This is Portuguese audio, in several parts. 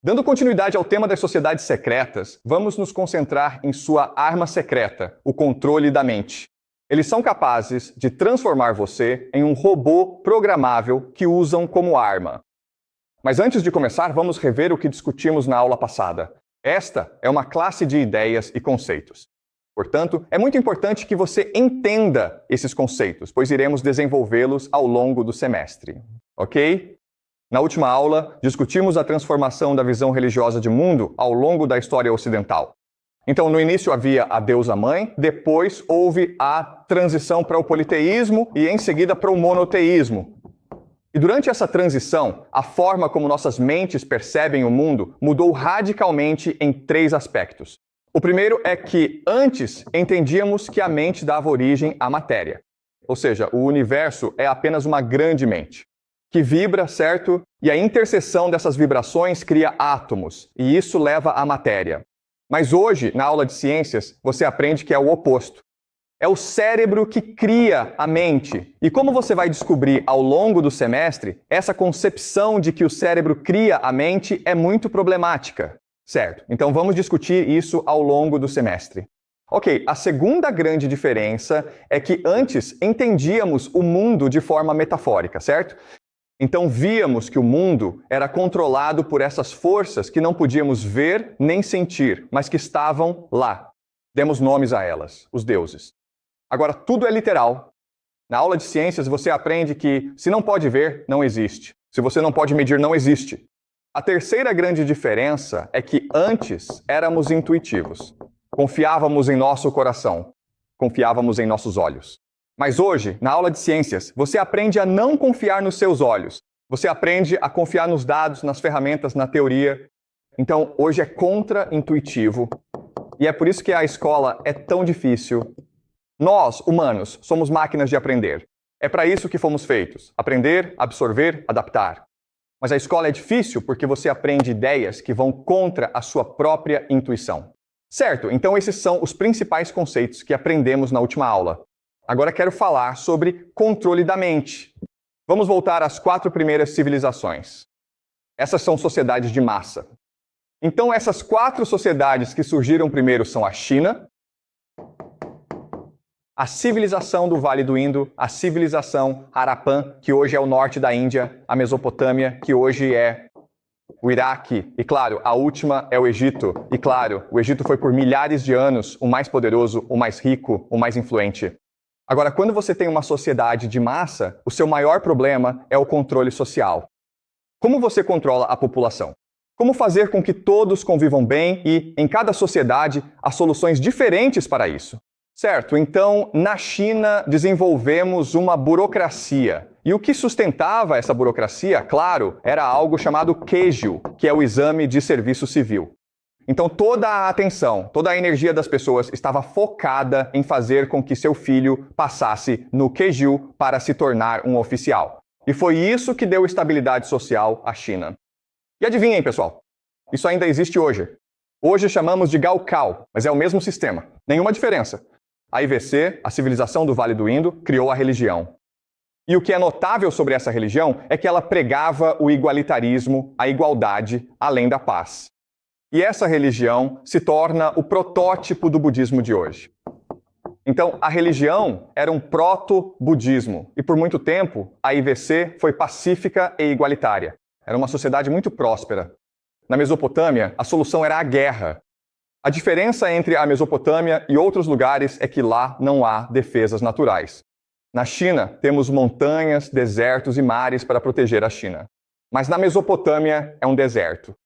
Dando continuidade ao tema das sociedades secretas, vamos nos concentrar em sua arma secreta, o controle da mente. Eles são capazes de transformar você em um robô programável que usam como arma. Mas antes de começar, vamos rever o que discutimos na aula passada. Esta é uma classe de ideias e conceitos. Portanto, é muito importante que você entenda esses conceitos, pois iremos desenvolvê-los ao longo do semestre. Ok? Na última aula, discutimos a transformação da visão religiosa de mundo ao longo da história ocidental. Então, no início havia a deusa-mãe, depois houve a transição para o politeísmo e, em seguida, para o monoteísmo. E durante essa transição, a forma como nossas mentes percebem o mundo mudou radicalmente em 3 aspectos. O primeiro é que, antes, entendíamos que a mente dava origem à matéria. Ou seja, o universo é apenas uma grande mente, que vibra, certo? E a interseção dessas vibrações cria átomos, e isso leva à matéria. Mas hoje, na aula de ciências, você aprende que é o oposto. É o cérebro que cria a mente. E como você vai descobrir ao longo do semestre, essa concepção de que o cérebro cria a mente é muito problemática. Certo, então vamos discutir isso ao longo do semestre. Ok, a segunda grande diferença é que antes entendíamos o mundo de forma metafórica, certo? Então víamos que o mundo era controlado por essas forças que não podíamos ver nem sentir, mas que estavam lá. Demos nomes a elas, os deuses. Agora, tudo é literal. Na aula de ciências você aprende que se não pode ver, não existe. Se você não pode medir, não existe. A terceira grande diferença é que antes éramos intuitivos. Confiávamos em nosso coração. Confiávamos em nossos olhos. Mas hoje, na aula de ciências, você aprende a não confiar nos seus olhos. Você aprende a confiar nos dados, nas ferramentas, na teoria. Então, hoje é contra-intuitivo. E é por isso que a escola é tão difícil. Nós, humanos, somos máquinas de aprender. É para isso que fomos feitos. Aprender, absorver, adaptar. Mas a escola é difícil porque você aprende ideias que vão contra a sua própria intuição. Certo, então esses são os principais conceitos que aprendemos na última aula. Agora quero falar sobre controle da mente. Vamos voltar às 4 primeiras civilizações. Essas são sociedades de massa. Então essas 4 sociedades que surgiram primeiro são a China, a civilização do Vale do Indo, a civilização Harappan, que hoje é o norte da Índia, a Mesopotâmia, que hoje é o Iraque, e claro, a última é o Egito. E claro, o Egito foi por milhares de anos o mais poderoso, o mais rico, o mais influente. Agora, quando você tem uma sociedade de massa, o seu maior problema é o controle social. Como você controla a população? Como fazer com que todos convivam bem e, em cada sociedade, há soluções diferentes para isso? Certo, então, na China desenvolvemos uma burocracia. E o que sustentava essa burocracia, claro, era algo chamado Keiju, que é o exame de serviço civil. Então toda a atenção, toda a energia das pessoas estava focada em fazer com que seu filho passasse no Keiju para se tornar um oficial. E foi isso que deu estabilidade social à China. E adivinhem, pessoal, isso ainda existe hoje. Hoje chamamos de Gaokao, mas é o mesmo sistema, nenhuma diferença. A IVC, a civilização do Vale do Indo, criou a religião. E o que é notável sobre essa religião é que ela pregava o igualitarismo, a igualdade, além da paz. E essa religião se torna o protótipo do budismo de hoje. Então, a religião era um proto-budismo. E por muito tempo, a IVC foi pacífica e igualitária. Era uma sociedade muito próspera. Na Mesopotâmia, a solução era a guerra. A diferença entre a Mesopotâmia e outros lugares é que lá não há defesas naturais. Na China, temos montanhas, desertos e mares para proteger a China. Mas na Mesopotâmia é um deserto.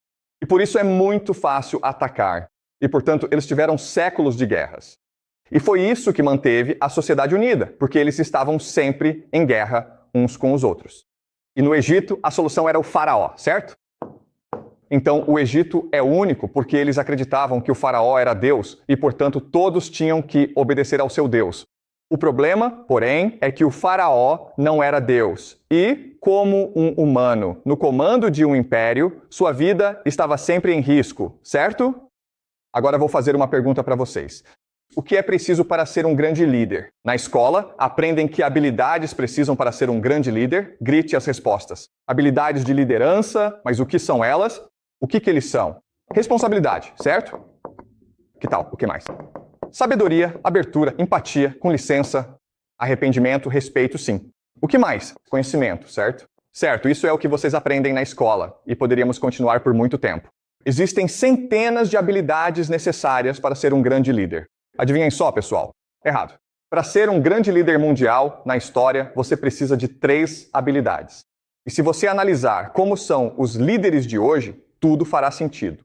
E por isso é muito fácil atacar. E, portanto, eles tiveram séculos de guerras. E foi isso que manteve a sociedade unida, porque eles estavam sempre em guerra uns com os outros. E no Egito, a solução era o faraó, certo? Então, o Egito é único porque eles acreditavam que o faraó era Deus e, portanto, todos tinham que obedecer ao seu Deus. O problema, porém, é que o faraó não era Deus. E, como um humano no comando de um império, sua vida estava sempre em risco, certo? Agora vou fazer uma pergunta para vocês. O que é preciso para ser um grande líder? Na escola, aprendem que habilidades precisam para ser um grande líder? Grite as respostas. Habilidades de liderança, mas o que são elas? O que eles são? Responsabilidade, certo? Que tal? O que mais? Sabedoria, abertura, empatia, com licença, arrependimento, respeito, sim. O que mais? Conhecimento, certo? Certo, isso é o que vocês aprendem na escola e poderíamos continuar por muito tempo. Existem centenas de habilidades necessárias para ser um grande líder. Adivinhem só, pessoal? Errado. Para ser um grande líder mundial na história, você precisa de 3 habilidades. E se você analisar como são os líderes de hoje, tudo fará sentido.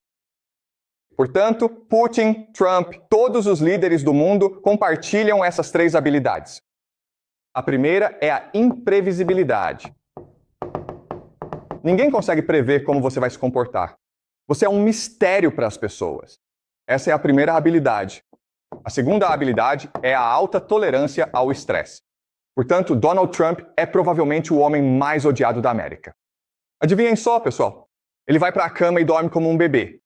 Portanto, Putin, Trump, todos os líderes do mundo compartilham essas 3 habilidades. A primeira é a imprevisibilidade. Ninguém consegue prever como você vai se comportar. Você é um mistério para as pessoas. Essa é a primeira habilidade. A segunda habilidade é a alta tolerância ao estresse. Portanto, Donald Trump é provavelmente o homem mais odiado da América. Adivinhem só, pessoal? Ele vai para a cama e dorme como um bebê.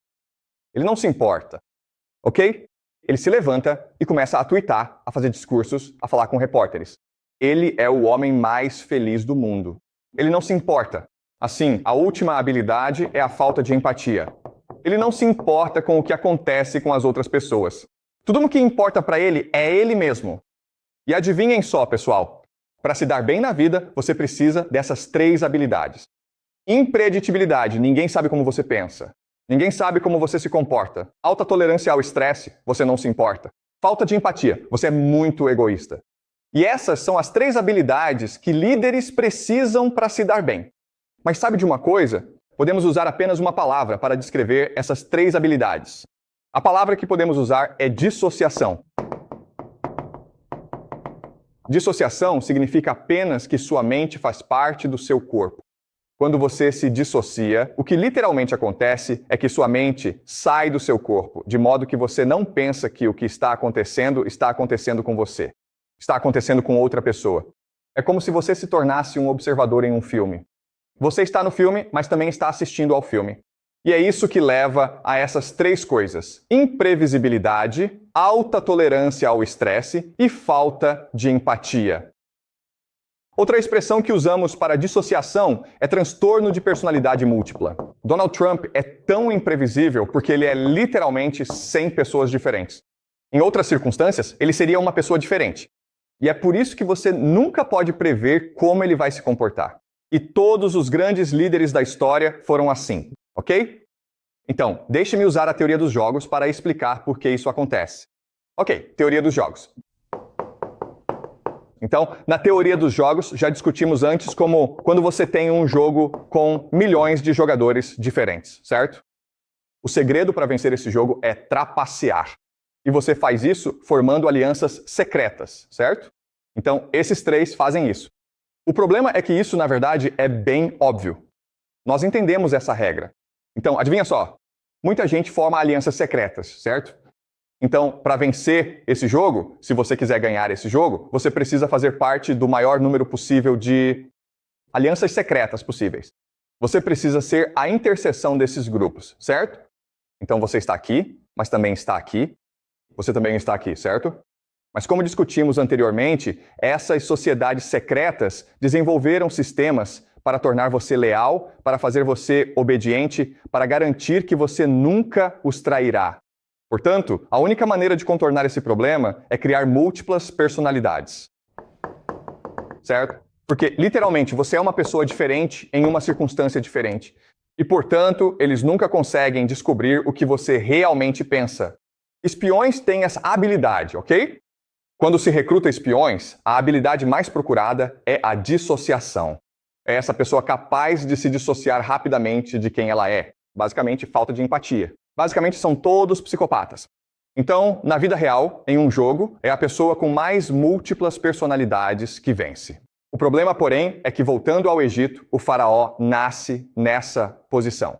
Ele não se importa, ok? Ele se levanta e começa a tuitar, a fazer discursos, a falar com repórteres. Ele é o homem mais feliz do mundo. Ele não se importa. Assim, a última habilidade é a falta de empatia. Ele não se importa com o que acontece com as outras pessoas. Tudo o que importa para ele é ele mesmo. E adivinhem só, pessoal, para se dar bem na vida, você precisa dessas 3 habilidades. Impreditibilidade, ninguém sabe como você pensa. Ninguém sabe como você se comporta. Alta tolerância ao estresse, você não se importa. Falta de empatia, você é muito egoísta. E essas são as 3 habilidades que líderes precisam para se dar bem. Mas sabe de uma coisa? Podemos usar apenas uma palavra para descrever essas 3 habilidades. A palavra que podemos usar é dissociação. Dissociação significa apenas que sua mente faz parte do seu corpo. Quando você se dissocia, o que literalmente acontece é que sua mente sai do seu corpo, de modo que você não pensa que o que está acontecendo com você. Está acontecendo com outra pessoa. É como se você se tornasse um observador em um filme. Você está no filme, mas também está assistindo ao filme. E é isso que leva a essas 3 coisas: imprevisibilidade, alta tolerância ao estresse e falta de empatia. Outra expressão que usamos para dissociação é transtorno de personalidade múltipla. Donald Trump é tão imprevisível porque ele é literalmente 100 pessoas diferentes. Em outras circunstâncias, ele seria uma pessoa diferente. E é por isso que você nunca pode prever como ele vai se comportar. E todos os grandes líderes da história foram assim, ok? Então, deixe-me usar a teoria dos jogos para explicar por que isso acontece. Ok, teoria dos jogos. Então, na teoria dos jogos, já discutimos antes como quando você tem um jogo com milhões de jogadores diferentes, certo? O segredo para vencer esse jogo é trapacear. E você faz isso formando alianças secretas, certo? Então, esses 3 fazem isso. O problema é que isso, na verdade, é bem óbvio. Nós entendemos essa regra. Então, adivinha só, muita gente forma alianças secretas, certo? Então, para vencer esse jogo, se você quiser ganhar esse jogo, você precisa fazer parte do maior número possível de alianças secretas possíveis. Você precisa ser a interseção desses grupos, certo? Então você está aqui, mas também está aqui. Você também está aqui, certo? Mas como discutimos anteriormente, essas sociedades secretas desenvolveram sistemas para tornar você leal, para fazer você obediente, para garantir que você nunca os trairá. Portanto, a única maneira de contornar esse problema é criar múltiplas personalidades. Certo? Porque, literalmente, você é uma pessoa diferente em uma circunstância diferente. E, portanto, eles nunca conseguem descobrir o que você realmente pensa. Espiões têm essa habilidade, ok? Quando se recruta espiões, a habilidade mais procurada é a dissociação. É essa pessoa capaz de se dissociar rapidamente de quem ela é. Basicamente, falta de empatia. Basicamente, são todos psicopatas. Então, na vida real, em um jogo, é a pessoa com mais múltiplas personalidades que vence. O problema, porém, é que, voltando ao Egito, o faraó nasce nessa posição.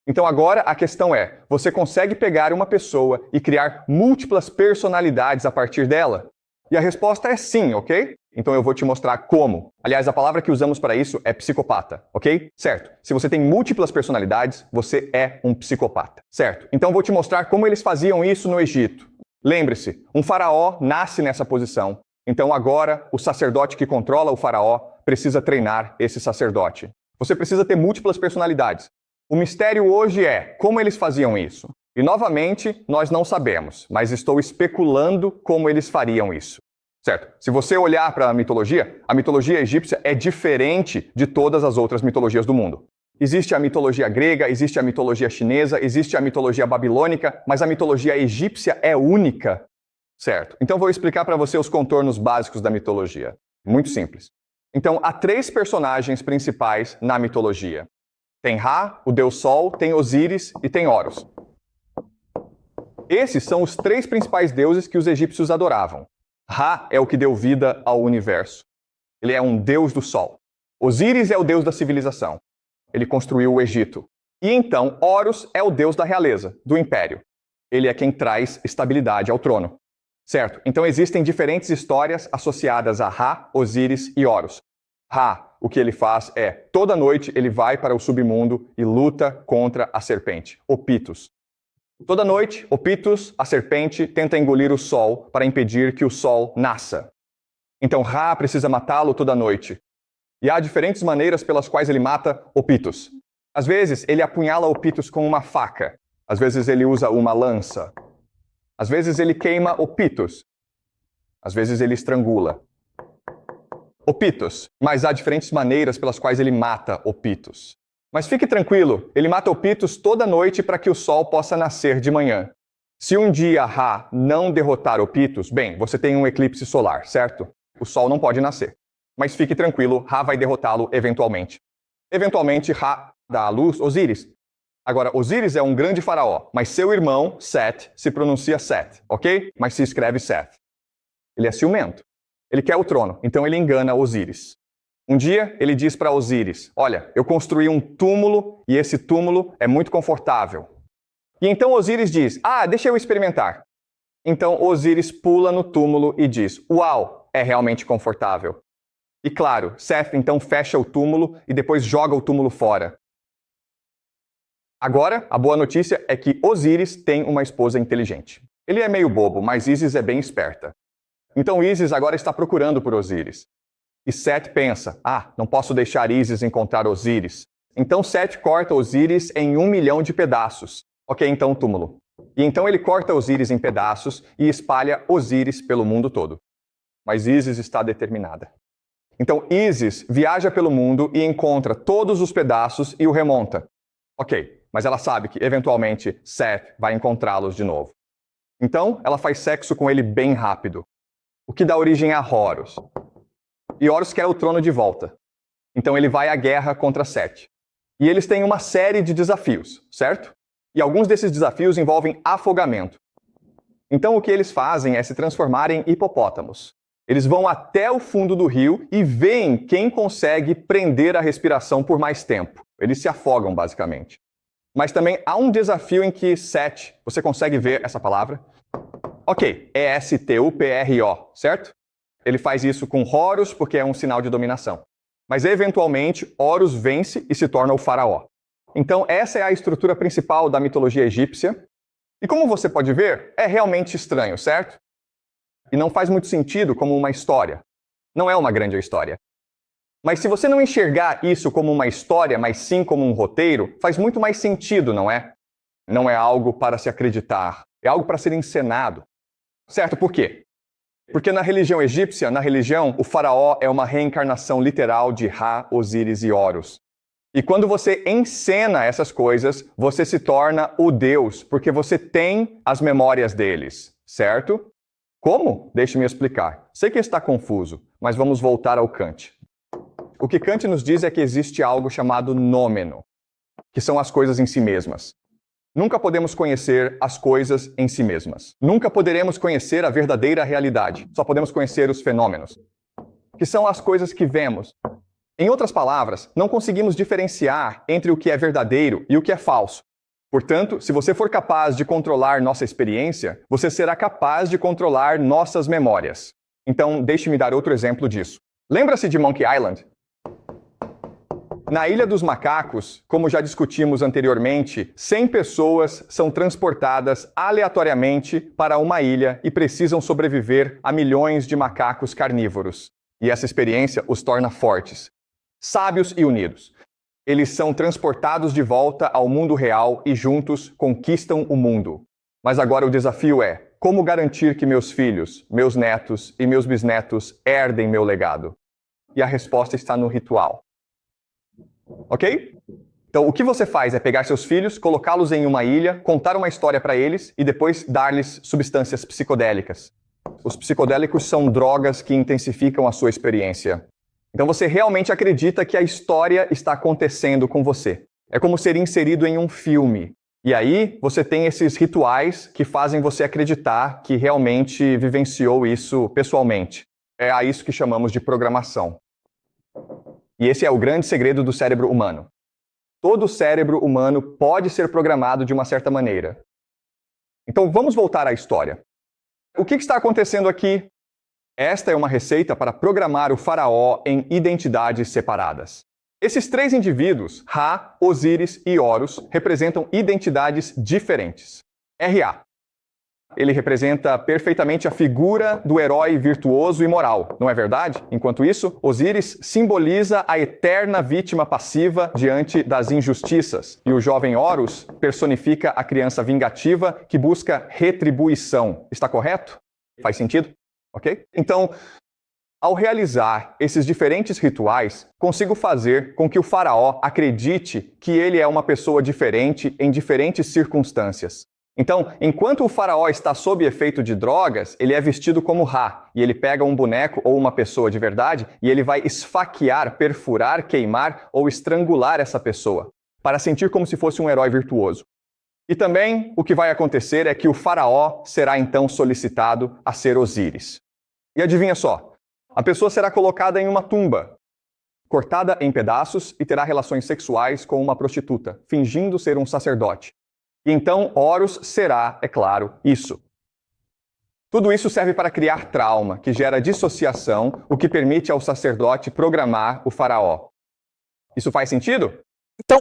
Então agora a questão é, você consegue pegar uma pessoa e criar múltiplas personalidades a partir dela? E a resposta é sim, ok? Então eu vou te mostrar como. Aliás, a palavra que usamos para isso é psicopata, ok? Certo. Se você tem múltiplas personalidades, você é um psicopata. Certo. Então eu vou te mostrar como eles faziam isso no Egito. Lembre-se, um faraó nasce nessa posição. Então agora o sacerdote que controla o faraó precisa treinar esse sacerdote. Você precisa ter múltiplas personalidades. O mistério hoje é como eles faziam isso. E novamente, nós não sabemos, mas estou especulando como eles fariam isso. Certo? Se você olhar para a mitologia egípcia é diferente de todas as outras mitologias do mundo. Existe a mitologia grega, existe a mitologia chinesa, existe a mitologia babilônica, mas a mitologia egípcia é única. Certo? Então vou explicar para você os contornos básicos da mitologia. Muito simples. Então, há 3 personagens principais na mitologia. Tem Ra, o deus Sol, tem Osíris e tem Horus. Esses são os 3 principais deuses que os egípcios adoravam. Ra é o que deu vida ao universo. Ele é um deus do Sol. Osíris é o deus da civilização. Ele construiu o Egito. E então, Horus é o deus da realeza, do império. Ele é quem traz estabilidade ao trono. Certo? Então existem diferentes histórias associadas a Ra, Osíris e Horus. Ra, o que ele faz é, toda noite ele vai para o submundo e luta contra a serpente, Opitos. Toda noite, Opitos, a serpente, tenta engolir o sol para impedir que o sol nasça. Então Ra precisa matá-lo toda noite. E há diferentes maneiras pelas quais ele mata Opitos. Às vezes, ele apunhala Opitos com uma faca. Às vezes, ele usa uma lança. Às vezes, ele queima Opitos. Às vezes, ele estrangula Opitos. Mas há diferentes maneiras pelas quais ele mata Opitos. Mas fique tranquilo, ele mata Opitos toda noite para que o sol possa nascer de manhã. Se um dia Ra não derrotar Opitos, bem, você tem um eclipse solar, certo? O sol não pode nascer. Mas fique tranquilo, Ra vai derrotá-lo eventualmente. Eventualmente, Ra dá à luz Osíris. Agora, Osíris é um grande faraó, mas seu irmão, Set, se pronuncia Set, ok? Mas se escreve Seth. Ele é ciumento. Ele quer o trono, então ele engana Osíris. Um dia, ele diz para Osíris, olha, eu construí um túmulo e esse túmulo é muito confortável. E então Osíris diz, deixa eu experimentar. Então Osíris pula no túmulo e diz, uau, é realmente confortável. E claro, Seth então fecha o túmulo e depois joga o túmulo fora. Agora, a boa notícia é que Osíris tem uma esposa inteligente. Ele é meio bobo, mas Ísis é bem esperta. Então Ísis agora está procurando por Osíris. E Seth pensa, não posso deixar Ísis encontrar Osíris. Então Seth corta Osíris em 1 milhão de pedaços. Ok, então o túmulo. E então ele corta Osíris em pedaços e espalha Osíris pelo mundo todo. Mas Ísis está determinada. Então Ísis viaja pelo mundo e encontra todos os pedaços e o remonta. Ok, mas ela sabe que eventualmente Seth vai encontrá-los de novo. Então ela faz sexo com ele bem rápido. O que dá origem a Horus. E Horus quer o trono de volta. Então ele vai à guerra contra Seth. E eles têm uma série de desafios, certo? E alguns desses desafios envolvem afogamento. Então o que eles fazem é se transformar em hipopótamos. Eles vão até o fundo do rio e veem quem consegue prender a respiração por mais tempo. Eles se afogam, basicamente. Mas também há um desafio em que Seth, você consegue ver essa palavra? Ok, é S-T-U-P-R-O, certo? Ele faz isso com Horus porque é um sinal de dominação. Mas eventualmente, Horus vence e se torna o faraó. Então essa é a estrutura principal da mitologia egípcia. E como você pode ver, é realmente estranho, certo? E não faz muito sentido como uma história. Não é uma grande história. Mas se você não enxergar isso como uma história, mas sim como um roteiro, faz muito mais sentido, não é? Não é algo para se acreditar. É algo para ser encenado. Certo? Por quê? Porque na religião egípcia, o faraó é uma reencarnação literal de Ra, Osíris e Horus. E quando você encena essas coisas, você se torna o Deus, porque você tem as memórias deles, certo? Como? Deixe-me explicar. Sei que está confuso, mas vamos voltar ao Kant. O que Kant nos diz é que existe algo chamado nômeno, que são as coisas em si mesmas. Nunca podemos conhecer as coisas em si mesmas. Nunca poderemos conhecer a verdadeira realidade. Só podemos conhecer os fenômenos, que são as coisas que vemos. Em outras palavras, não conseguimos diferenciar entre o que é verdadeiro e o que é falso. Portanto, se você for capaz de controlar nossa experiência, você será capaz de controlar nossas memórias. Então, deixe-me dar outro exemplo disso. Lembra-se de Monkey Island? Na Ilha dos Macacos, como já discutimos anteriormente, 100 pessoas são transportadas aleatoriamente para uma ilha e precisam sobreviver a milhões de macacos carnívoros. E essa experiência os torna fortes, sábios e unidos. eles são transportados de volta ao mundo real e juntos conquistam o mundo. Mas agora o desafio é: como garantir que meus filhos, meus netos e meus bisnetos herdem meu legado? E a resposta está no ritual. Ok? Então, o que você faz é pegar seus filhos, colocá-los em uma ilha, contar uma história para eles e depois dar-lhes substâncias psicodélicas. Os psicodélicos são drogas que intensificam a sua experiência. Então, você realmente acredita que a história está acontecendo com você. É como ser inserido em um filme. E aí, você tem esses rituais que fazem você acreditar que realmente vivenciou isso pessoalmente. É a isso que chamamos de programação. E esse é o grande segredo do cérebro humano. Todo cérebro humano pode ser programado de uma certa maneira. Então vamos voltar à história. O que está acontecendo aqui? Esta é uma receita para programar o faraó em identidades separadas. Esses três indivíduos, Ra, Osíris e Horus, representam identidades diferentes. Ra. Ele representa perfeitamente a figura do herói virtuoso e moral, não é verdade? Enquanto isso, Osíris simboliza a eterna vítima passiva diante das injustiças, e o jovem Horus personifica a criança vingativa que busca retribuição. Está correto? Faz sentido? Ok? Então, ao realizar esses diferentes rituais, consigo fazer com que o faraó acredite que ele é uma pessoa diferente em diferentes circunstâncias. Então, enquanto o faraó está sob efeito de drogas, ele é vestido como Ra, e ele pega um boneco ou uma pessoa de verdade e ele vai esfaquear, perfurar, queimar ou estrangular essa pessoa, para sentir como se fosse um herói virtuoso. E também o que vai acontecer é que o faraó será então solicitado a ser Osíris. E adivinha só, a pessoa será colocada em uma tumba, cortada em pedaços e terá relações sexuais com uma prostituta, fingindo ser um sacerdote. E então Horus será, é claro, isso. Tudo isso serve para criar trauma, que gera dissociação, o que permite ao sacerdote programar o faraó. Isso faz sentido? Então,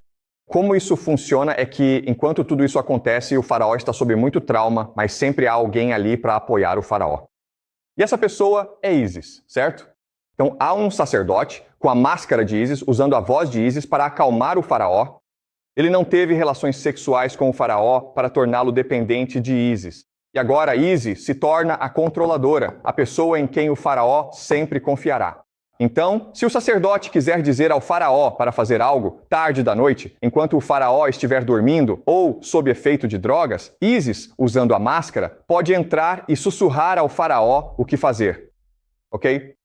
como isso funciona é que, enquanto tudo isso acontece, o faraó está sob muito trauma, mas sempre há alguém ali para apoiar o faraó. E essa pessoa é Ísis, certo? Então há um sacerdote com a máscara de Ísis, usando a voz de Ísis para acalmar o faraó. Ele não teve relações sexuais com o faraó para torná-lo dependente de Ísis. E agora Ísis se torna a controladora, a pessoa em quem o faraó sempre confiará. Então, se o sacerdote quiser dizer ao faraó para fazer algo tarde da noite, enquanto o faraó estiver dormindo ou sob efeito de drogas, Ísis, usando a máscara, pode entrar e sussurrar ao faraó o que fazer. Ok?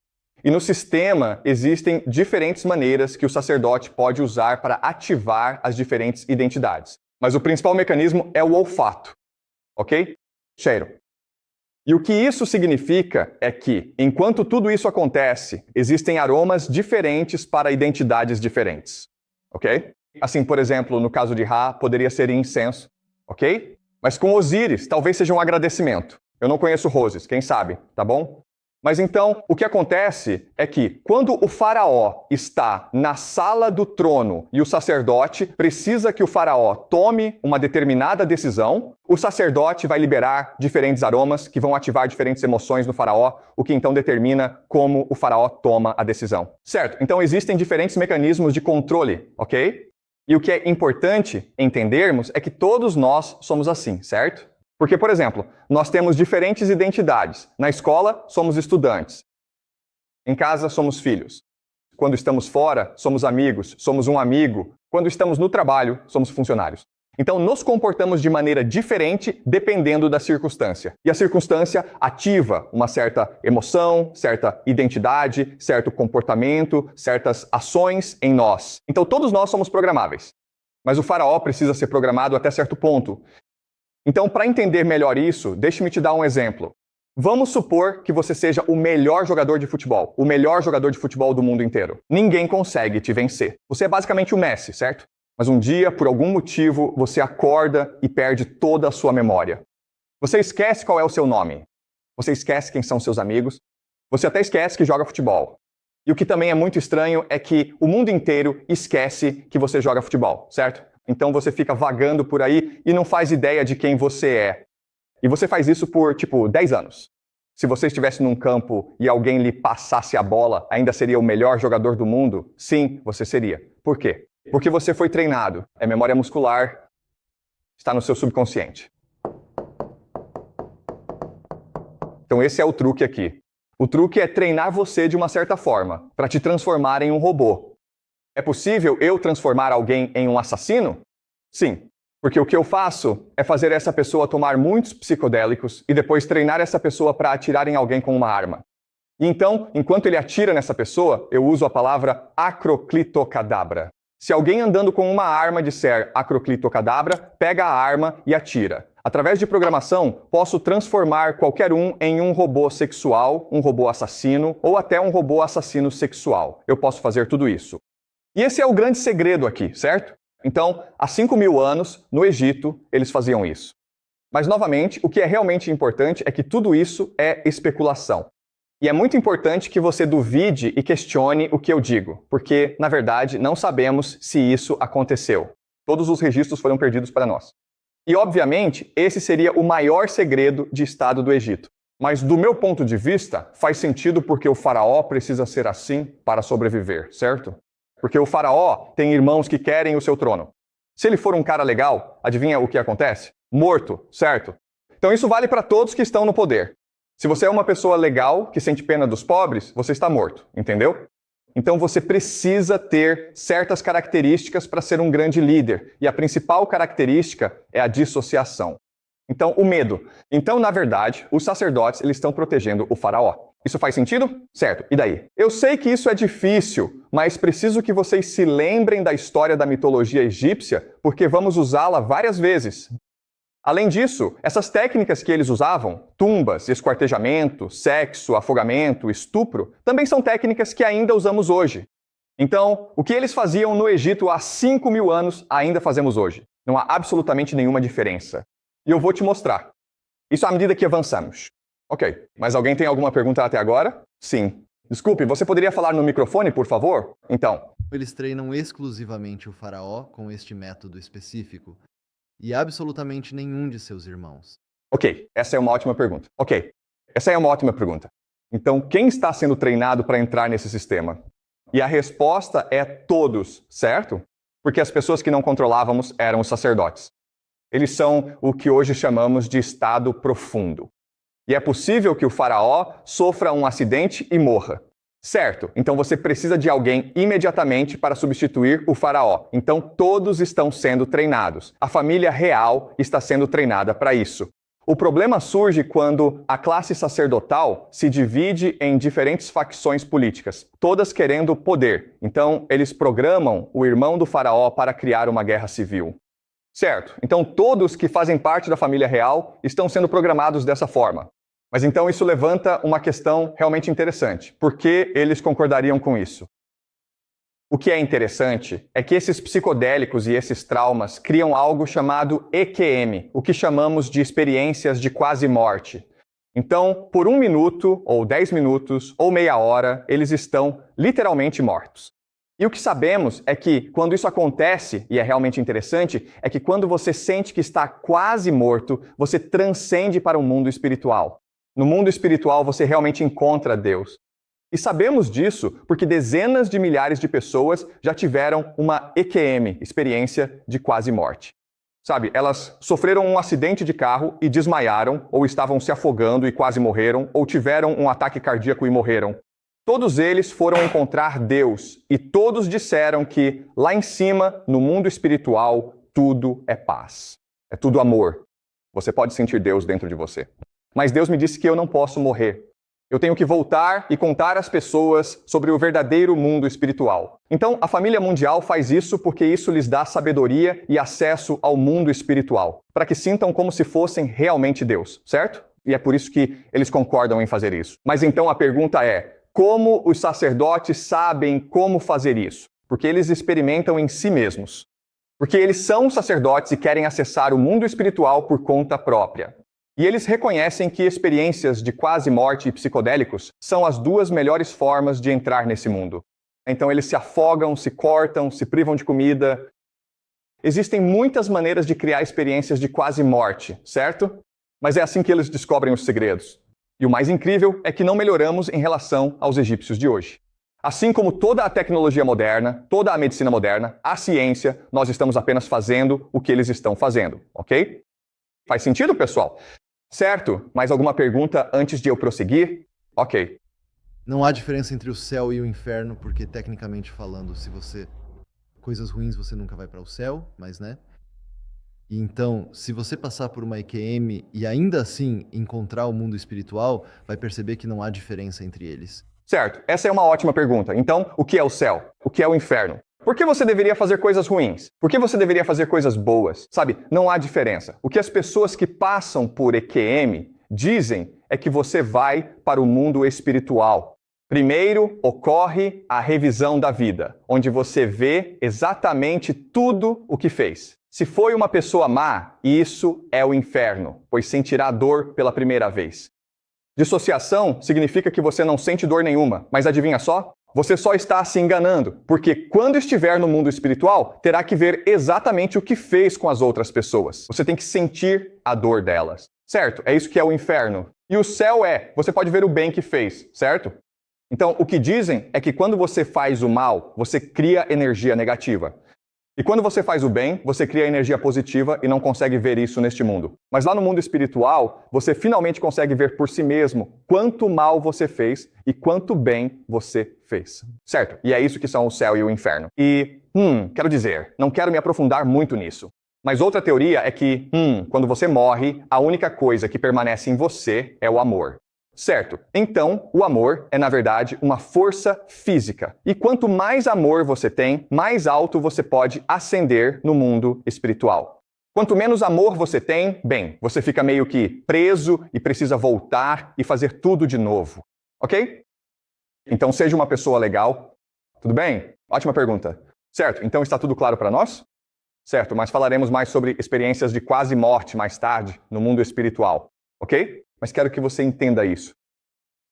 E no sistema existem diferentes maneiras que o sacerdote pode usar para ativar as diferentes identidades. Mas o principal mecanismo é o olfato. Ok? Cheiro. E o que isso significa é que, enquanto tudo isso acontece, existem aromas diferentes para identidades diferentes. Ok? Assim, por exemplo, no caso de Ra, poderia ser incenso. Ok? Mas com Osíris, talvez seja um agradecimento. Eu não conheço roses, quem sabe, tá bom? Mas então, o que acontece é que, quando o faraó está na sala do trono e o sacerdote precisa que o faraó tome uma determinada decisão, o sacerdote vai liberar diferentes aromas que vão ativar diferentes emoções no faraó, o que então determina como o faraó toma a decisão. Certo, então existem diferentes mecanismos de controle, ok? E o que é importante entendermos é que todos nós somos assim, certo? Porque, por exemplo, nós temos diferentes identidades. Na escola, somos estudantes. Em casa, somos filhos. Quando estamos fora, somos amigos, somos um amigo. Quando estamos no trabalho, somos funcionários. Então, nos comportamos de maneira diferente dependendo da circunstância. E a circunstância ativa uma certa emoção, certa identidade, certo comportamento, certas ações em nós. Então, todos nós somos programáveis. Mas o faraó precisa ser programado até certo ponto. Então, para entender melhor isso, deixe-me te dar um exemplo. Vamos supor que você seja o melhor jogador de futebol, o melhor jogador de futebol do mundo inteiro. Ninguém consegue te vencer. Você é basicamente o Messi, certo? Mas um dia, por algum motivo, você acorda e perde toda a sua memória. Você esquece qual é o seu nome. Você esquece quem são seus amigos. Você até esquece que joga futebol. E o que também é muito estranho é que o mundo inteiro esquece que você joga futebol, certo? Então você fica vagando por aí e não faz ideia de quem você é. E você faz isso por, 10 anos. Se você estivesse num campo e alguém lhe passasse a bola, ainda seria o melhor jogador do mundo? Sim, você seria. Por quê? Porque você foi treinado. É memória muscular, está no seu subconsciente. Então esse é o truque aqui. O truque é treinar você de uma certa forma, para te transformar em um robô. É possível eu transformar alguém em um assassino? Sim. Porque o que eu faço é fazer essa pessoa tomar muitos psicodélicos e depois treinar essa pessoa para atirar em alguém com uma arma. E então, enquanto ele atira nessa pessoa, eu uso a palavra acroclitocadabra. Se alguém andando com uma arma disser acroclitocadabra, pega a arma e atira. Através de programação, posso transformar qualquer um em um robô sexual, um robô assassino ou até um robô assassino sexual. Eu posso fazer tudo isso. E esse é o grande segredo aqui, certo? Então, há 5.000 anos, no Egito, eles faziam isso. Mas, novamente, o que é realmente importante é que tudo isso é especulação. E é muito importante que você duvide e questione o que eu digo, porque, na verdade, não sabemos se isso aconteceu. Todos os registros foram perdidos para nós. E, obviamente, esse seria o maior segredo de Estado do Egito. Mas, do meu ponto de vista, faz sentido porque o faraó precisa ser assim para sobreviver, certo? Porque o faraó tem irmãos que querem o seu trono. Se ele for um cara legal, adivinha o que acontece? Morto, certo? Então isso vale para todos que estão no poder. Se você é uma pessoa legal, que sente pena dos pobres, você está morto, entendeu? Então você precisa ter certas características para ser um grande líder. E a principal característica é a dissociação. Então, o medo. Então, na verdade, os sacerdotes eles estão protegendo o faraó. Isso faz sentido? Certo. E daí? Eu sei que isso é difícil, mas preciso que vocês se lembrem da história da mitologia egípcia, porque vamos usá-la várias vezes. Além disso, essas técnicas que eles usavam, tumbas, esquartejamento, sexo, afogamento, estupro, também são técnicas que ainda usamos hoje. Então, o que eles faziam no Egito há 5.000 anos, ainda fazemos hoje. Não há absolutamente nenhuma diferença. E eu vou te mostrar. Isso à medida que avançamos. Ok, mas alguém tem alguma pergunta até agora? Sim. Desculpe, você poderia falar no microfone, por favor? Então. Eles treinam exclusivamente o faraó com este método específico e absolutamente nenhum de seus irmãos. Ok, essa é uma ótima pergunta. Ok, essa é uma ótima pergunta. Então, quem está sendo treinado para entrar nesse sistema? E a resposta é todos, certo? Porque as pessoas que não controlávamos eram os sacerdotes. Eles são o que hoje chamamos de estado profundo. E é possível que o faraó sofra um acidente e morra. Certo, então você precisa de alguém imediatamente para substituir o faraó. Então todos estão sendo treinados. A família real está sendo treinada para isso. O problema surge quando a classe sacerdotal se divide em diferentes facções políticas, todas querendo poder. Então eles programam o irmão do faraó para criar uma guerra civil. Certo, então todos que fazem parte da família real estão sendo programados dessa forma. Mas então isso levanta uma questão realmente interessante. Por que eles concordariam com isso? O que é interessante é que esses psicodélicos e esses traumas criam algo chamado EQM, o que chamamos de experiências de quase morte. Então, por 1 minuto, ou 10 minutos, ou meia hora, eles estão literalmente mortos. E o que sabemos é que quando isso acontece, e é realmente interessante, é que quando você sente que está quase morto, você transcende para o mundo espiritual. No mundo espiritual, você realmente encontra Deus. E sabemos disso porque dezenas de milhares de pessoas já tiveram uma EQM, experiência de quase morte. Sabe, elas sofreram um acidente de carro e desmaiaram, ou estavam se afogando e quase morreram, ou tiveram um ataque cardíaco e morreram. Todos eles foram encontrar Deus e todos disseram que lá em cima, no mundo espiritual, tudo é paz. É tudo amor. Você pode sentir Deus dentro de você. Mas Deus me disse que eu não posso morrer. Eu tenho que voltar e contar às pessoas sobre o verdadeiro mundo espiritual. Então, a família mundial faz isso porque isso lhes dá sabedoria e acesso ao mundo espiritual, para que sintam como se fossem realmente Deus, certo? E é por isso que eles concordam em fazer isso. Mas então a pergunta é, como os sacerdotes sabem como fazer isso? Porque eles experimentam em si mesmos. Porque eles são sacerdotes e querem acessar o mundo espiritual por conta própria. E eles reconhecem que experiências de quase morte e psicodélicos são as duas melhores formas de entrar nesse mundo. Então eles se afogam, se cortam, se privam de comida. Existem muitas maneiras de criar experiências de quase morte, certo? Mas é assim que eles descobrem os segredos. E o mais incrível é que não melhoramos em relação aos egípcios de hoje. Assim como toda a tecnologia moderna, toda a medicina moderna, a ciência, nós estamos apenas fazendo o que eles estão fazendo, ok? Faz sentido, pessoal? Certo? Mais alguma pergunta antes de eu prosseguir? Ok. Não há diferença entre o céu e o inferno, porque tecnicamente falando, coisas ruins você nunca vai para o céu, mas né? E então, se você passar por uma EQM e ainda assim encontrar o mundo espiritual, vai perceber que não há diferença entre eles. Certo, essa é uma ótima pergunta. Então, o que é o céu? O que é o inferno? Por que você deveria fazer coisas ruins? Por que você deveria fazer coisas boas? Sabe, não há diferença. O que as pessoas que passam por EQM dizem é que você vai para o mundo espiritual. Primeiro ocorre a revisão da vida, onde você vê exatamente tudo o que fez. Se foi uma pessoa má, isso é o inferno, pois sentirá dor pela primeira vez. Dissociação significa que você não sente dor nenhuma, mas adivinha só? Você só está se enganando, porque quando estiver no mundo espiritual, terá que ver exatamente o que fez com as outras pessoas. Você tem que sentir a dor delas. Certo? É isso que é o inferno. E o céu você pode ver o bem que fez, certo? Então, o que dizem é que quando você faz o mal, você cria energia negativa. E quando você faz o bem, você cria energia positiva e não consegue ver isso neste mundo. Mas lá no mundo espiritual, você finalmente consegue ver por si mesmo quanto mal você fez e quanto bem você fez. Certo? E é isso que são o céu e o inferno. E, quero dizer, não quero me aprofundar muito nisso. Mas outra teoria é que, quando você morre, a única coisa que permanece em você é o amor. Certo. Então, o amor é, na verdade, uma força física. E quanto mais amor você tem, mais alto você pode ascender no mundo espiritual. Quanto menos amor você tem, bem, você fica meio que preso e precisa voltar e fazer tudo de novo. Ok? Então, seja uma pessoa legal. Tudo bem? Ótima pergunta. Certo. Então, está tudo claro para nós? Certo, mas falaremos mais sobre experiências de quase morte mais tarde, no mundo espiritual. Ok? Mas quero que você entenda isso.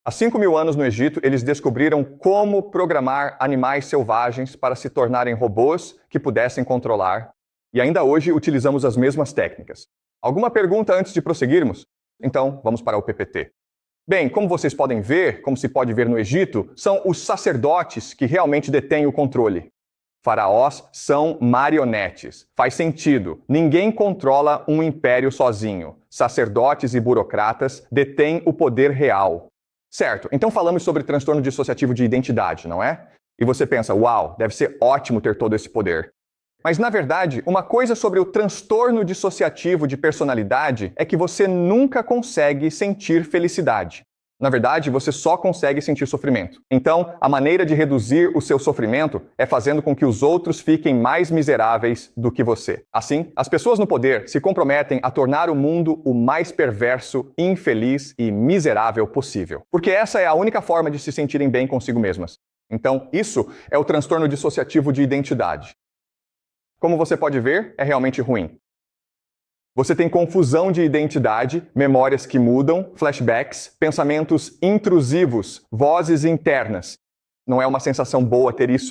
Há 5.000 anos no Egito, eles descobriram como programar animais selvagens para se tornarem robôs que pudessem controlar. E ainda hoje utilizamos as mesmas técnicas. Alguma pergunta antes de prosseguirmos? Então, vamos para o PPT. Bem, como vocês podem ver, como se pode ver no Egito, são os sacerdotes que realmente detêm o controle. Faraós são marionetes. Faz sentido. Ninguém controla um império sozinho. Sacerdotes e burocratas detêm o poder real. Certo, então falamos sobre transtorno dissociativo de identidade, não é? E você pensa, uau, deve ser ótimo ter todo esse poder. Mas, na verdade, uma coisa sobre o transtorno dissociativo de personalidade é que você nunca consegue sentir felicidade. Na verdade, você só consegue sentir sofrimento. Então, a maneira de reduzir o seu sofrimento é fazendo com que os outros fiquem mais miseráveis do que você. Assim, as pessoas no poder se comprometem a tornar o mundo o mais perverso, infeliz e miserável possível. Porque essa é a única forma de se sentirem bem consigo mesmas. Então, isso é o transtorno dissociativo de identidade. Como você pode ver, é realmente ruim. Você tem confusão de identidade, memórias que mudam, flashbacks, pensamentos intrusivos, vozes internas. Não é uma sensação boa ter isso.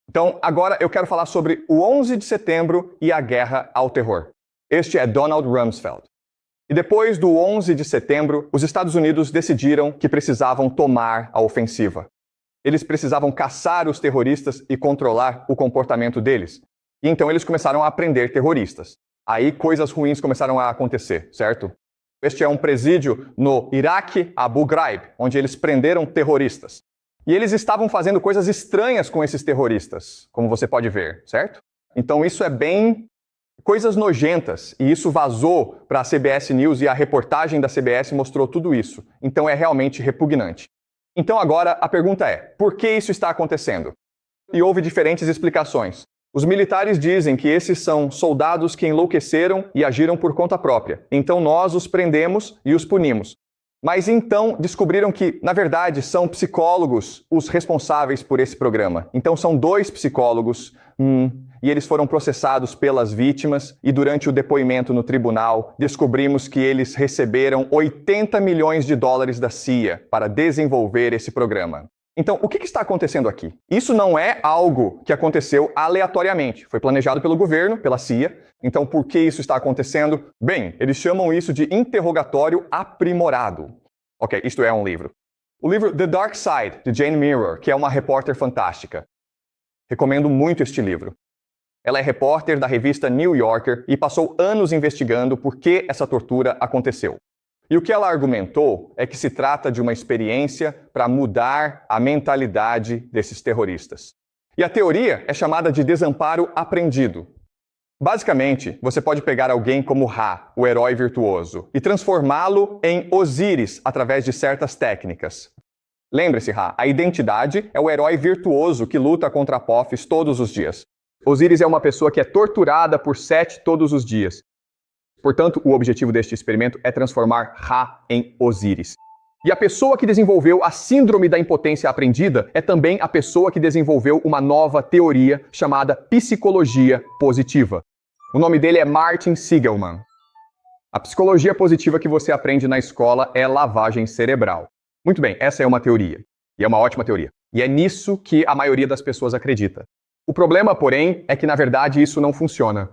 Então, agora eu quero falar sobre o 11 de setembro e a guerra ao terror. Este é Donald Rumsfeld. E depois do 11 de setembro, os Estados Unidos decidiram que precisavam tomar a ofensiva. Eles precisavam caçar os terroristas e controlar o comportamento deles. E então eles começaram a aprender terroristas. Aí coisas ruins começaram a acontecer, certo? Este é um presídio no Iraque, Abu Ghraib, onde eles prenderam terroristas. E eles estavam fazendo coisas estranhas com esses terroristas, como você pode ver, certo? Então isso é bem coisas nojentas, e isso vazou para a CBS News e a reportagem da CBS mostrou tudo isso. Então é realmente repugnante. Então agora a pergunta é, por que isso está acontecendo? E houve diferentes explicações. Os militares dizem que esses são soldados que enlouqueceram e agiram por conta própria. Então nós os prendemos e os punimos. Mas então descobriram que, na verdade, são psicólogos os responsáveis por esse programa. Então são 2 psicólogos, e eles foram processados pelas vítimas e durante o depoimento no tribunal descobrimos que eles receberam 80 milhões de dólares da CIA para desenvolver esse programa. Então, o que está acontecendo aqui? Isso não é algo que aconteceu aleatoriamente. Foi planejado pelo governo, pela CIA. Então, por que isso está acontecendo? Bem, eles chamam isso de interrogatório aprimorado. Ok, isto é um livro. O livro The Dark Side, de Jane Mirror, que é uma repórter fantástica. Recomendo muito este livro. Ela é repórter da revista New Yorker e passou anos investigando por que essa tortura aconteceu. E o que ela argumentou é que se trata de uma experiência para mudar a mentalidade desses terroristas. E a teoria é chamada de desamparo aprendido. Basicamente, você pode pegar alguém como Ra, o herói virtuoso, e transformá-lo em Osíris através de certas técnicas. Lembre-se, Ra, a identidade é o herói virtuoso que luta contra Apophis todos os dias. Osíris é uma pessoa que é torturada por Sete todos os dias. Portanto, o objetivo deste experimento é transformar Ra em Osíris. E a pessoa que desenvolveu a síndrome da impotência aprendida é também a pessoa que desenvolveu uma nova teoria chamada psicologia positiva. O nome dele é Martin Seligman. A psicologia positiva que você aprende na escola é lavagem cerebral. Muito bem, essa é uma teoria. E é uma ótima teoria. E é nisso que a maioria das pessoas acredita. O problema, porém, é que na verdade isso não funciona.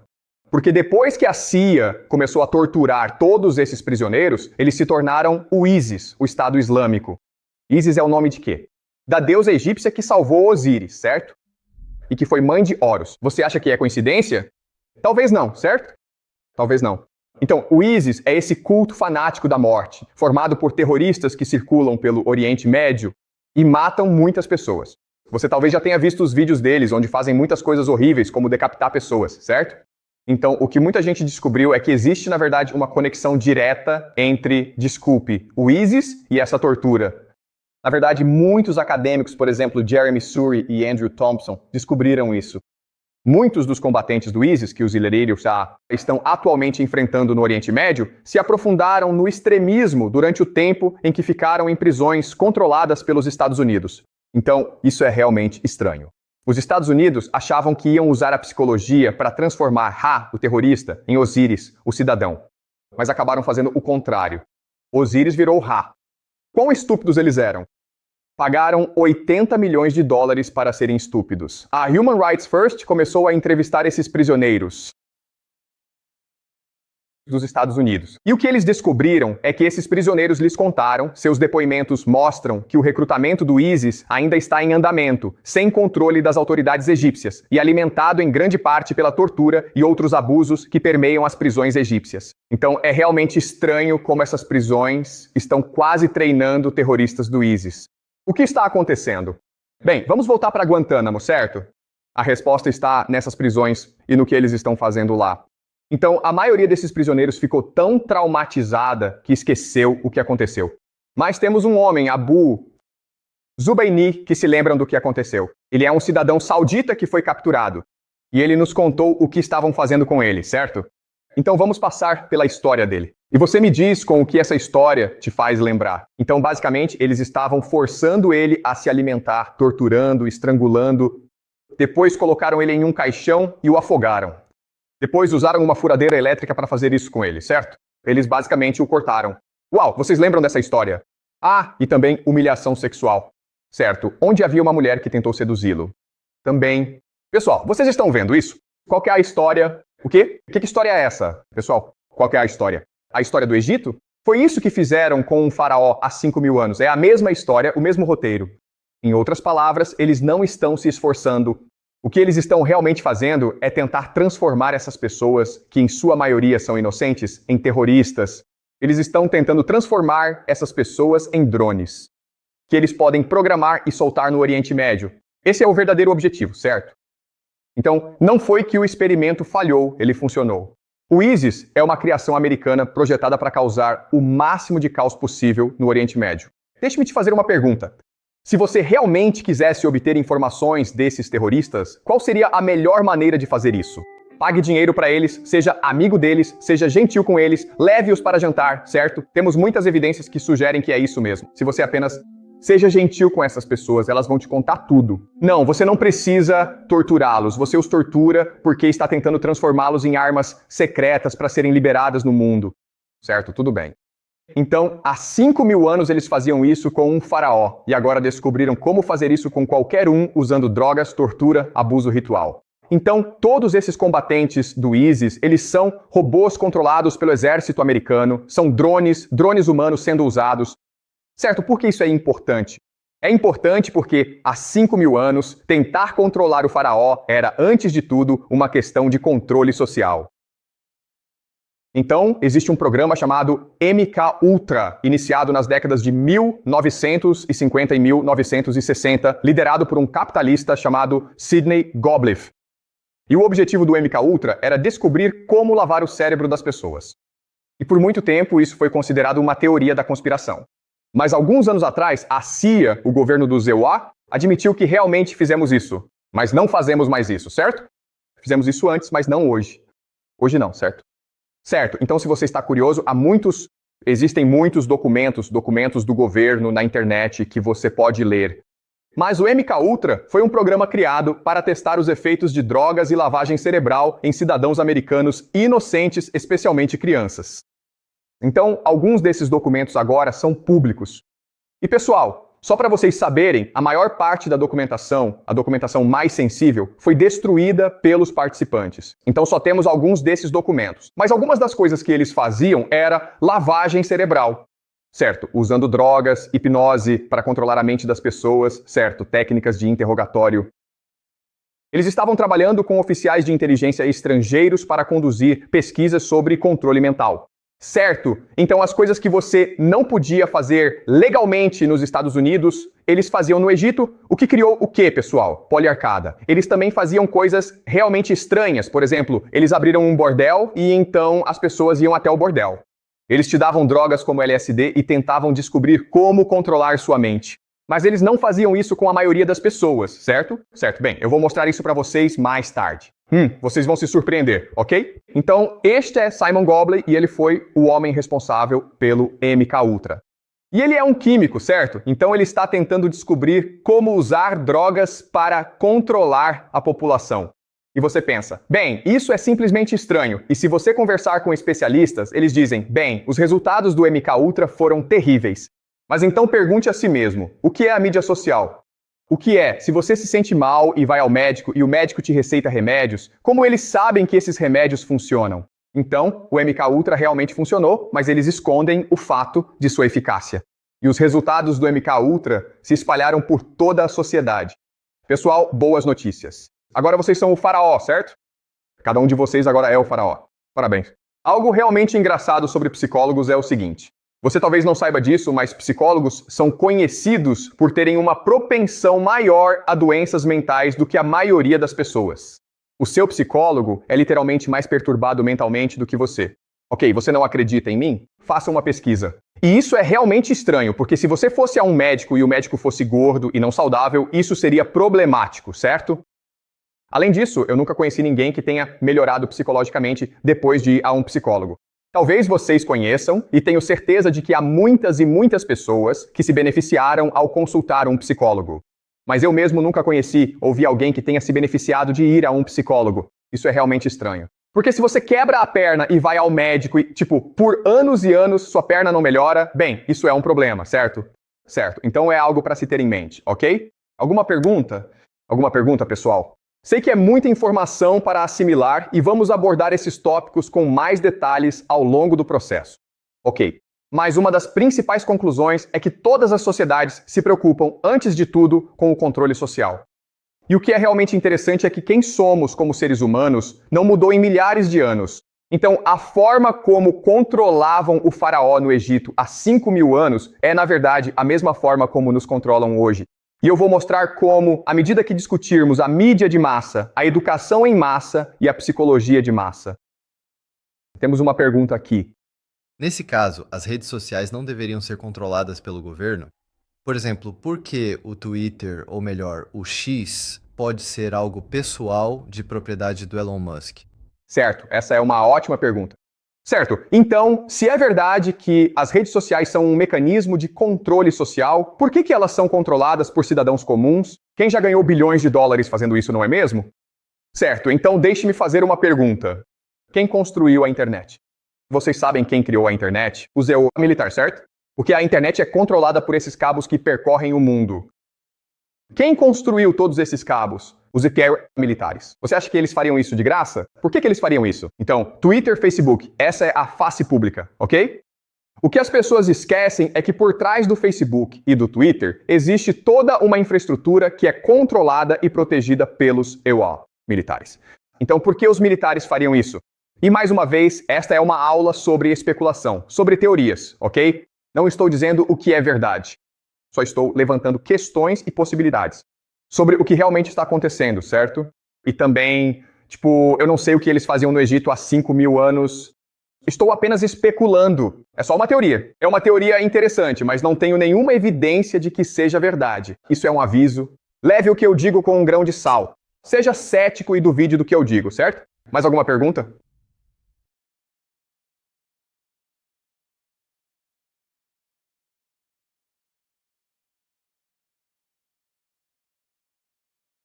Porque depois que a CIA começou a torturar todos esses prisioneiros, eles se tornaram o ISIS, o Estado Islâmico. ISIS é o nome de quê? Da deusa egípcia que salvou Osíris, certo? E que foi mãe de Horus. Você acha que é coincidência? Talvez não, certo? Talvez não. Então, o ISIS é esse culto fanático da morte, formado por terroristas que circulam pelo Oriente Médio e matam muitas pessoas. Você talvez já tenha visto os vídeos deles, onde fazem muitas coisas horríveis, como decapitar pessoas, certo? Então, o que muita gente descobriu é que existe, na verdade, uma conexão direta entre, desculpe, o ISIS e essa tortura. Na verdade, muitos acadêmicos, por exemplo, Jeremy Surry e Andrew Thompson, descobriram isso. Muitos dos combatentes do ISIS, que os ilírios já estão atualmente enfrentando no Oriente Médio, se aprofundaram no extremismo durante o tempo em que ficaram em prisões controladas pelos Estados Unidos. Então, isso é realmente estranho. Os Estados Unidos achavam que iam usar a psicologia para transformar Ra, o terrorista, em Osíris, o cidadão. Mas acabaram fazendo o contrário. Osíris virou Ra. Quão estúpidos eles eram? Pagaram 80 milhões de dólares para serem estúpidos. A Human Rights First começou a entrevistar esses prisioneiros dos Estados Unidos. E o que eles descobriram é que esses prisioneiros lhes contaram, seus depoimentos mostram que o recrutamento do ISIS ainda está em andamento, sem controle das autoridades egípcias, e alimentado em grande parte pela tortura e outros abusos que permeiam as prisões egípcias. Então é realmente estranho como essas prisões estão quase treinando terroristas do ISIS. O que está acontecendo? Bem, vamos voltar para Guantánamo, certo? A resposta está nessas prisões e no que eles estão fazendo lá. Então, a maioria desses prisioneiros ficou tão traumatizada que esqueceu o que aconteceu. Mas temos um homem, Abu Zubayni, que se lembram do que aconteceu. Ele é um cidadão saudita que foi capturado. E ele nos contou o que estavam fazendo com ele, certo? Então vamos passar pela história dele. E você me diz com o que essa história te faz lembrar. Então, basicamente, eles estavam forçando ele a se alimentar, torturando, estrangulando. Depois colocaram ele em um caixão e o afogaram. Depois usaram uma furadeira elétrica para fazer isso com ele, certo? Eles basicamente o cortaram. Uau, vocês lembram dessa história? Ah, e também humilhação sexual. Certo, onde havia uma mulher que tentou seduzi-lo. Também. Pessoal, vocês estão vendo isso? Qual que é a história? O quê? Que história é essa? Pessoal, qual que é a história? A história do Egito? Foi isso que fizeram com um faraó há 5.000 anos. É a mesma história, o mesmo roteiro. Em outras palavras, eles não estão se esforçando. O que eles estão realmente fazendo é tentar transformar essas pessoas, que em sua maioria são inocentes, em terroristas. Eles estão tentando transformar essas pessoas em drones, que eles podem programar e soltar no Oriente Médio. Esse é o verdadeiro objetivo, certo? Então, não foi que o experimento falhou, ele funcionou. O ISIS é uma criação americana projetada para causar o máximo de caos possível no Oriente Médio. Deixe-me te fazer uma pergunta. Se você realmente quisesse obter informações desses terroristas, qual seria a melhor maneira de fazer isso? Pague dinheiro para eles, seja amigo deles, seja gentil com eles, leve-os para jantar, certo? Temos muitas evidências que sugerem que é isso mesmo. Se você apenas seja gentil com essas pessoas, elas vão te contar tudo. Não, você não precisa torturá-los. Você os tortura porque está tentando transformá-los em armas secretas para serem liberadas no mundo. Certo? Tudo bem. Então, há 5.000 anos eles faziam isso com um faraó, e agora descobriram como fazer isso com qualquer um usando drogas, tortura, abuso ritual. Então, todos esses combatentes do ISIS, eles são robôs controlados pelo exército americano, são drones humanos sendo usados. Certo? Por que isso é importante? É importante porque há 5.000 anos, tentar controlar o faraó era, antes de tudo, uma questão de controle social. Então, existe um programa chamado MK Ultra, iniciado nas décadas de 1950 e 1960, liderado por um capitalista chamado Sidney Gottlieb. E o objetivo do MK Ultra era descobrir como lavar o cérebro das pessoas. E por muito tempo isso foi considerado uma teoria da conspiração. Mas alguns anos atrás, a CIA, o governo do ZEUA, admitiu que realmente fizemos isso. Mas não fazemos mais isso, certo? Fizemos isso antes, mas não hoje. Hoje não, certo? Certo, então se você está curioso, existem muitos documentos do governo na internet que você pode ler. Mas o MK Ultra foi um programa criado para testar os efeitos de drogas e lavagem cerebral em cidadãos americanos inocentes, especialmente crianças. Então, alguns desses documentos agora são públicos. E pessoal, só para vocês saberem, a maior parte da documentação, a documentação mais sensível, foi destruída pelos participantes. Então só temos alguns desses documentos. Mas algumas das coisas que eles faziam era lavagem cerebral. Certo, usando drogas, hipnose para controlar a mente das pessoas, certo, técnicas de interrogatório. Eles estavam trabalhando com oficiais de inteligência estrangeiros para conduzir pesquisas sobre controle mental. Certo? Então as coisas que você não podia fazer legalmente nos Estados Unidos, eles faziam no Egito. O que criou o quê, pessoal? Poliarcada. Eles também faziam coisas realmente estranhas. Por exemplo, eles abriram um bordel e então as pessoas iam até o bordel. Eles te davam drogas como LSD e tentavam descobrir como controlar sua mente. Mas eles não faziam isso com a maioria das pessoas, certo? Certo, bem, eu vou mostrar isso para vocês mais tarde. Vocês vão se surpreender, ok? Então, este é Simon Gobley e ele foi o homem responsável pelo MK Ultra. E ele é um químico, certo? Então ele está tentando descobrir como usar drogas para controlar a população. E você pensa, bem, isso é simplesmente estranho. E se você conversar com especialistas, eles dizem, bem, os resultados do MK Ultra foram terríveis. Mas então pergunte a si mesmo, o que é a mídia social? O que é, se você se sente mal e vai ao médico e o médico te receita remédios, como eles sabem que esses remédios funcionam? Então, o MK Ultra realmente funcionou, mas eles escondem o fato de sua eficácia. E os resultados do MK Ultra se espalharam por toda a sociedade. Pessoal, boas notícias. Agora vocês são o faraó, certo? Cada um de vocês agora é o faraó. Parabéns. Algo realmente engraçado sobre psicólogos é o seguinte. Você talvez não saiba disso, mas psicólogos são conhecidos por terem uma propensão maior a doenças mentais do que a maioria das pessoas. O seu psicólogo é literalmente mais perturbado mentalmente do que você. Ok, você não acredita em mim? Faça uma pesquisa. E isso é realmente estranho, porque se você fosse a um médico e o médico fosse gordo e não saudável, isso seria problemático, certo? Além disso, eu nunca conheci ninguém que tenha melhorado psicologicamente depois de ir a um psicólogo. Talvez vocês conheçam, e tenho certeza de que há muitas e muitas pessoas que se beneficiaram ao consultar um psicólogo. Mas eu mesmo nunca conheci ou vi alguém que tenha se beneficiado de ir a um psicólogo. Isso é realmente estranho. Porque se você quebra a perna e vai ao médico e, por anos e anos sua perna não melhora, bem, isso é um problema, certo? Certo. Então é algo para se ter em mente, ok? Alguma pergunta? Alguma pergunta, pessoal? Sei que é muita informação para assimilar e vamos abordar esses tópicos com mais detalhes ao longo do processo. Ok, mas uma das principais conclusões é que todas as sociedades se preocupam, antes de tudo, com o controle social. E o que é realmente interessante é que quem somos como seres humanos não mudou em milhares de anos. Então, a forma como controlavam o faraó no Egito há 5.000 anos é, na verdade, a mesma forma como nos controlam hoje. E eu vou mostrar como, à medida que discutirmos a mídia de massa, a educação em massa e a psicologia de massa. Temos uma pergunta aqui. Nesse caso, as redes sociais não deveriam ser controladas pelo governo? Por exemplo, por que o Twitter, ou melhor, o X, pode ser algo pessoal de propriedade do Elon Musk? Certo, essa é uma ótima pergunta. Certo, então, se é verdade que as redes sociais são um mecanismo de controle social, por que elas são controladas por cidadãos comuns? Quem já ganhou bilhões de dólares fazendo isso, não é mesmo? Certo, então deixe-me fazer uma pergunta. Quem construiu a internet? Vocês sabem quem criou a internet? O ZEUA militar, certo? Porque a internet é controlada por esses cabos que percorrem o mundo. Quem construiu todos esses cabos? Os militares. Você acha que eles fariam isso de graça? Por que eles fariam isso? Então, Twitter, Facebook, essa é a face pública, ok? O que as pessoas esquecem é que por trás do Facebook e do Twitter existe toda uma infraestrutura que é controlada e protegida pelos EUA, militares. Então, por que os militares fariam isso? E mais uma vez, esta é uma aula sobre especulação, sobre teorias, ok? Não estou dizendo o que é verdade. Só estou levantando questões e possibilidades sobre o que realmente está acontecendo, certo? E também, eu não sei o que eles faziam no Egito há 5.000 anos. Estou apenas especulando. É só uma teoria. É uma teoria interessante, mas não tenho nenhuma evidência de que seja verdade. Isso é um aviso. Leve o que eu digo com um grão de sal. Seja cético e duvide do que eu digo, certo? Mais alguma pergunta?